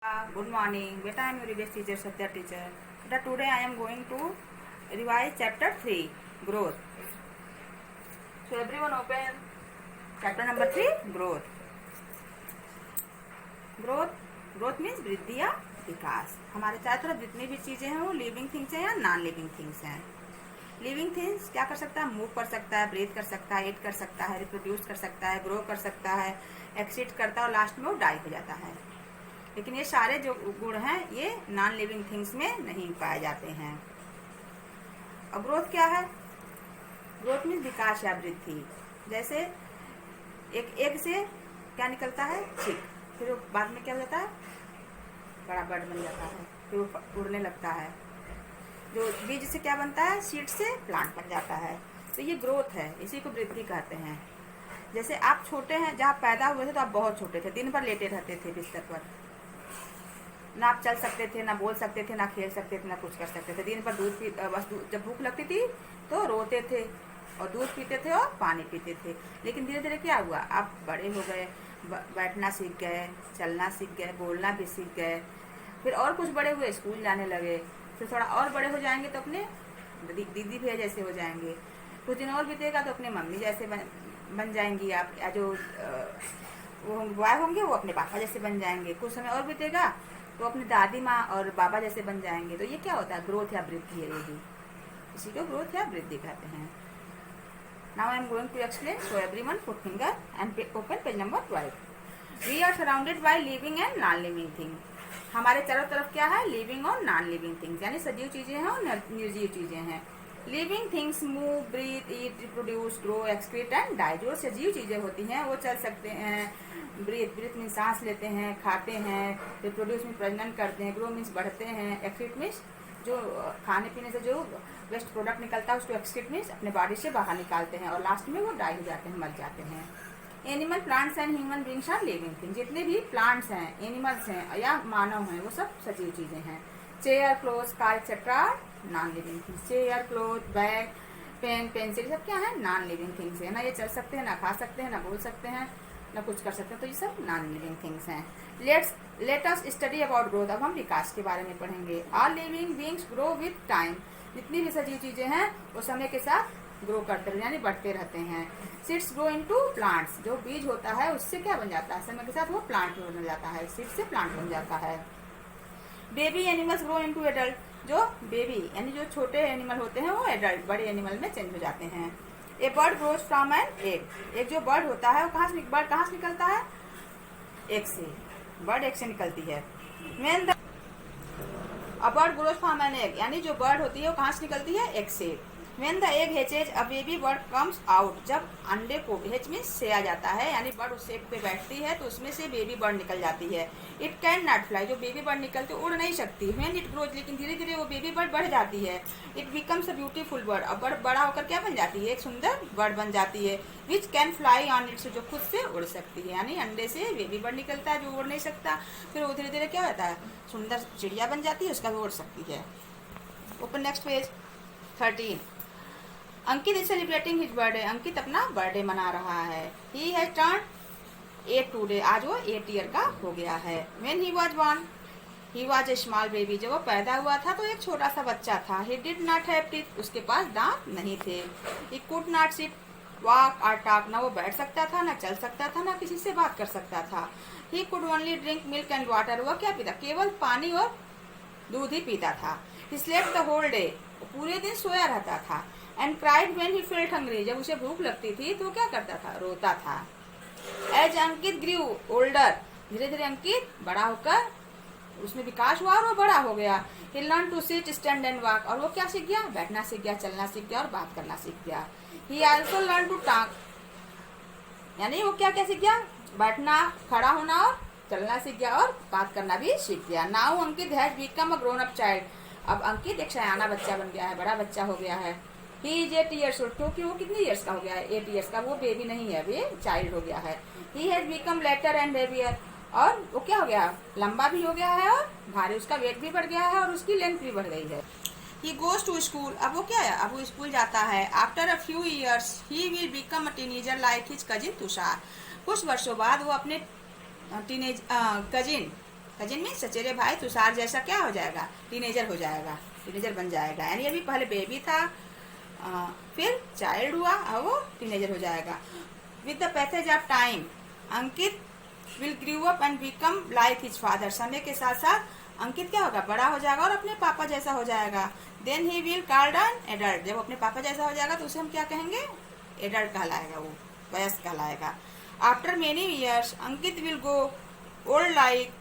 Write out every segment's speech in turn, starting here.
Good morning. Beta, I am your best teacher, Satya teacher. Beta, today I am going to revise chapter 3, growth. So everyone open chapter number 3, growth. Growth means वृद्धि या विकास. हमारे चारों तरफ जितनी भी चीजें हैं वो लिविंग थिंग्स हैं या नॉन लिविंग थिंग्स हैं. लिविंग थिंग्स क्या कर सकता है? मूव कर सकता है, ब्रीथ कर सकता है, ईट कर सकता है, रिप्रोड्यूस कर सकता है, ग्रो कर सकता है, एक्सिट करता है और लास्ट में वो डाई हो जाता है. लेकिन ये सारे जो गुण हैं ये नॉन लिविंग थिंग्स में नहीं पाए जाते हैं. और ग्रोथ क्या है? ग्रोथ मीन्स विकास या वृद्धि. जैसे एक एग से क्या निकलता है? चिक. फिर वो बाद में क्या हो जाता है? बड़ा बर्ड बन जाता है, फिर वो उड़ने लगता है. जो बीज से क्या बनता है? सीड से प्लांट बन जाता है. तो ये ग्रोथ है, इसी को वृद्धि कहते हैं. जैसे आप छोटे हैं, जहाँ पैदा हुए थे तो आप बहुत छोटे थे, दिन भर लेटे रहते थे बिस्तर पर. ना आप चल सकते थे, ना बोल सकते थे, ना खेल सकते थे, ना कुछ कर सकते थे. दिन भर बस जब भूख लगती थी तो रोते थे और दूध पीते थे और पानी पीते थे. लेकिन धीरे धीरे क्या हुआ? आप बड़े हो गए, बैठना सीख गए, चलना सीख गए, बोलना भी सीख गए. फिर और कुछ बड़े हुए, स्कूल जाने लगे. फिर थोड़ा और बड़े हो जाएंगे तो अपने दीदी भैया जैसे हो जाएंगे. कुछ दिन और बीतेगा तो अपने मम्मी जैसे बन जाएंगी आप. या जो वो बॉय होंगे वो अपने पापा जैसे बन जाएंगे. कुछ समय और बीतेगा तो अपनी दादी माँ और बाबा जैसे बन जाएंगे. तो ये क्या होता है? ग्रोथ या वृद्धि है. ये इसी को ग्रोथ या वृद्धि कहते हैं. Now I am going to explain. So everyone put finger and open page number 12. We are surrounded by living and non living thing. हमारे चारों तरफ क्या है? लिविंग और नॉन लिविंग थिंग्स, यानी सजीव चीजें हैं और निर्जीव चीजें हैं. Living things move, breathe, eat, reproduce, grow, excrete and die. जो सजीव चीजें होती हैं वो चल सकते हैं. ब्रीथ मीन्स सांस लेते हैं, खाते हैं. रिप्रोड्यूस मीन्स प्रजनन करते हैं. ग्रो मीन्स बढ़ते हैं. एक्सक्रीट मीन्स जो खाने पीने से जो वेस्ट प्रोडक्ट निकलता है उसको एक्सक्रीट मीन्स अपने बॉडी से बाहर निकालते हैं. और लास्ट में वो डाई हो जाते हैं, मर जाते हैं. Animal, plants and human beings are living thing. जितने भी प्लांट्स हैं, एनिमल्स हैं या मानव हैं, वो सब सजीव चीजें हैं. Chair, cloth, car etcetera non living things. Chair, cloth, bag, pen, pencil सब क्या है? नॉन लिविंग थिंग्स है ना. ये चल सकते हैं, ना खा सकते हैं, ना बोल सकते हैं, ना कुछ कर सकते हैं. तो ये सब नॉन लिविंग थिंग्स हैं. Let us study about growth. अब हम विकास के बारे में पढ़ेंगे. All living beings grow with time. जितनी भी सजीव चीजें हैं वो समय के साथ ग्रो करते रहते, यानी बढ़ते रहते हैं. Seeds grow into plants. जो बीज होता है उससे क्या बन जाता है? समय के साथ वो प्लांट बन जाता है. सीड से प्लांट बन जाता है. Baby animals grow into adult. जो बेबी यानी जो छोटे एनिमल होते हैं वो एडल्ट बड़े एनिमल में चेंज हो जाते हैं. A bird grows from an egg. एक जो बर्ड होता है वो कहाँ से निकलता है? एग से. बर्ड एग से निकलती है. When the a bird grows from an egg, यानी जो बर्ड होती है वो कहाँ से निकलती है? एग से. When the egg hatches, a baby bird comes out. जब अंडे को hatch मीन्स से आ जाता है, यानी बर्ड उस एग पे बैठती है तो उसमें से बेबी बर्ड निकल जाती है. It can not fly. जो बेबी बर्ड निकलती है उड़ नहीं सकती. When it grows, लेकिन धीरे धीरे वो बेबी बर्ड बढ़ जाती है. It becomes a beautiful bird. अब बर्ड बड़ा होकर क्या बन जाती है? एक सुंदर बर्ड बन जाती है. Which can fly on its, जो खुद से उड़ सकती है. यानी अंडे से बेबी बर्ड निकलता है जो उड़ नहीं सकता. फिर वो धीरे धीरे क्या होता है? सुंदर चिड़िया बन जाती है, उसका भी उड़ सकती है. Open next page 13. Ankit is celebrating his birthday. Ankit अपना बर्थडे मना रहा है. He has turned 8 today. आज वो 8 ईयर का हो गया है. When he was born, he was a small baby. जब वो पैदा हुआ था तो एक छोटा सा बच्चा था. He did not have teeth. उसके पास दांत नहीं थे. He could not sit, walk और टॉक. ना वो बैठ सकता था, ना चल सकता था, ना किसी से बात कर सकता था. He could only drink milk and water. वो क्या पीता? केवल पानी और दूध ही पीता था. He slept the whole day. पूरे दिन सोया रहता था. And cried when he felt hungry. जब उसे भूख लगती थी तो क्या करता था? रोता था. एज अंकित ग्रीव ओल्डर. धीरे धीरे अंकित बड़ा होकर उसमें विकास हुआ और वो बड़ा हो गया. He learn to sit, stand and walk. और वो क्या सीख गया? बैठना सीख गया, चलना सीख गया और बात करना सीख गया. He also learn to talk. यानी वो क्या क्या सीख गया? बैठना, खड़ा होना और चलना सीख गया और बात करना भी सीख गया. Now Ankit has become a grown up child. अब अंकित एक सयाना बच्चा बन गया है, बड़ा बच्चा हो गया है. He is 8 years old. क्योंकि वो कितने ईयर्स का हो गया है? 8 years का. वो बेबी नहीं है, वे चाइल्ड हो गया है. He has become later and heavier. और वो क्या हो गया? लंबा भी हो गया है और भारी. उसका वेट भी बढ़ गया है और उसकी लेंथ भी बढ़ गई है. He goes to school. अब वो क्या है? अब वो स्कूल जाता है. After a few years he will become a teenager like his cousin Tushar. कुछ वर्षों बाद वो अपने टीनेज कजिन कजिन मीन्स चचेरे भाई, तुषार जैसा क्या हो जाएगा, टीनेजर हो जाएगा, टीनेजर बन जाएगा। यानी अभी पहले बेबी था, फिर चाइल्ड हुआ, अब वो टीनेजर हो जाएगा। With the passage of time Ankit will grew up and become like his father. समय के साथ साथ अंकित क्या होगा, बड़ा हो जाएगा और अपने पापा जैसा हो जाएगा। Then he will called an adult. जब अपने पापा जैसा हो जाएगा तो उसे हम क्या कहेंगे, एडल्ट कहलाएगा, वो वयस्क कहलाएगा। After many years Ankit will go old like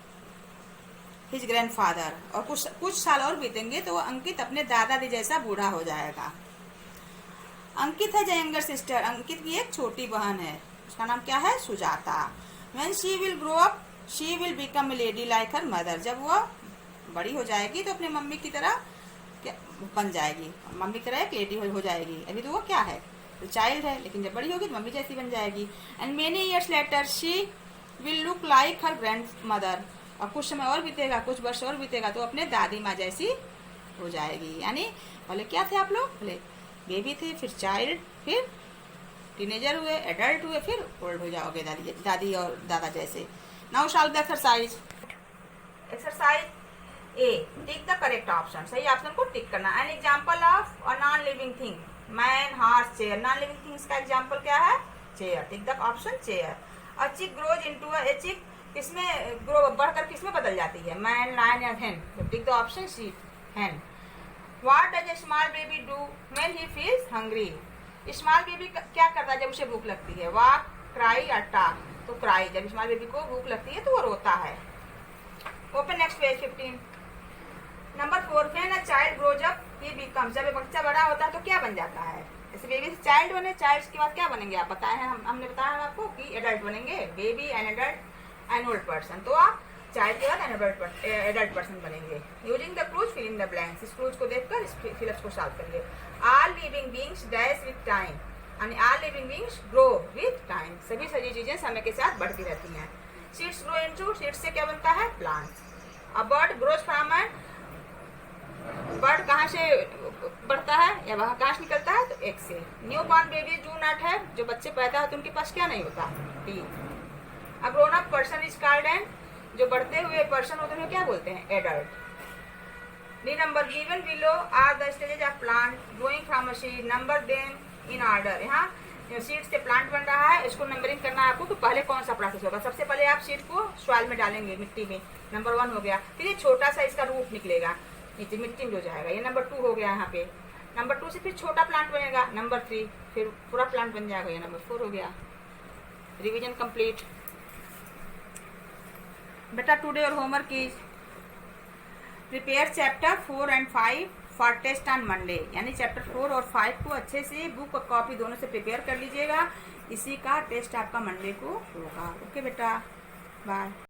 his grandfather. और कुछ साल और बीतेंगे तो अंकित अपने दादाजी जैसा बूढ़ा हो जाएगा। अंकित है यंगर सिस्टर। अंकित की एक छोटी बहन है, उसका नाम क्या है, Sujata. When she will grow up she will become a lady like her mother. जब वो बड़ी हो जाएगी तो अपनी मम्मी की तरह बन जाएगी, मम्मी की तरह एक लेडी हो जाएगी। अभी तो वो क्या है, तो चाइल्ड है, लेकिन जब बड़ी होगी तो मम्मी जैसी बन जाएगी। And many years later she will look like her grand mother. और कुछ समय और बीतेगा, कुछ वर्ष और बीतेगा तो अपने दादी माँ जैसी हो जाएगी। यानी पहले क्या थे आप लोग, पहले बेबी थे, फिर चाइल्ड, फिर टीनेजर हुए, एडल्ट हुए, फिर ओल्ड हो जाओगे दादी और दादा जैसे। Now solve the exercise. Exercise A, tick the correct option. सही ऑप्शन को टिक करना। An example of a non living thing, man, horse, chair. Non living things का एग्जाम्पल क्या है, chair. Tick the option chair. A chick grows into a चिक, किसमें grow बढ़कर किसमें बदल जाती है, मैन, लायन या हेन। तो टिक द ऑप्शन सी, हेन। What does a small baby do when he feels hungry. Small baby क्या करता है जब उसे भूख लगती है, वॉक, क्राई या टॉक। तो क्राई, जब स्मॉल बेबी को भूख लगती है तो वो रोता है। Open next page 15। Number 4, when a child grows up he becomes. जब बच्चा बड़ा होता है तो क्या बन जाता है, जैसे बेबी से चाइल्ड बने, चाइल्ड के बाद क्या बनेंगे आप बताए हैं, हमने बताया है आपको कि एडल्ट बनेंगे, baby and adult and old person. तो आप चाइल्ड के बाद एडल्ट पर्सन बनेंगे। Using the clues fill in the blanks. इस क्लूज को देखकर इस फिलअप्स को सॉल्व करिए। All living beings dash with time, यानी all living beings grow with time. सभी चीजें समय के साथ बढ़ती रहती हैं। सीड्स ग्रो इनटू, सीड्स से क्या बनता है, plants. A bird grows from an, bird कहाँ से बढ़ता है या वह कहाँ से निकलता है, तो एग से। New born baby do not have, जो बच्चे पैदा होते हैं उनके पास क्या नहीं होता, teeth. A grown up person is called an, जो बढ़ते हुए पर्सन होते हैं क्या बोलते हैं, adult. The number given below are the stages of plant growing from a seed, number them in order. यहाँ सीड से प्लांट बन रहा है, इसको नंबरिंग करना है आपको कि पहले कौन सा प्रोसेस होगा। सबसे पहले आप सीड को सॉइल में डालेंगे, मिट्टी में, नंबर 1 हो गया। फिर ये छोटा सा इसका रूट निकलेगा नीचे मिट्टी में हो जाएगा, ये नंबर 2 हो गया। यहाँ पे नंबर 2 से फिर छोटा प्लांट बनेगा, नंबर 3, फिर पूरा प्लांट बन जाएगा, ये नंबर 4 हो गया। Revision complete. बेटा टुडे और homework is prepare chapter 4 and 5 for test on Monday. यानी चैप्टर 4 और 5 को अच्छे से बुक और कॉपी दोनों से प्रिपेयर कर लीजिएगा। इसी का टेस्ट आपका मंडे को होगा। ओके बेटा, बाय।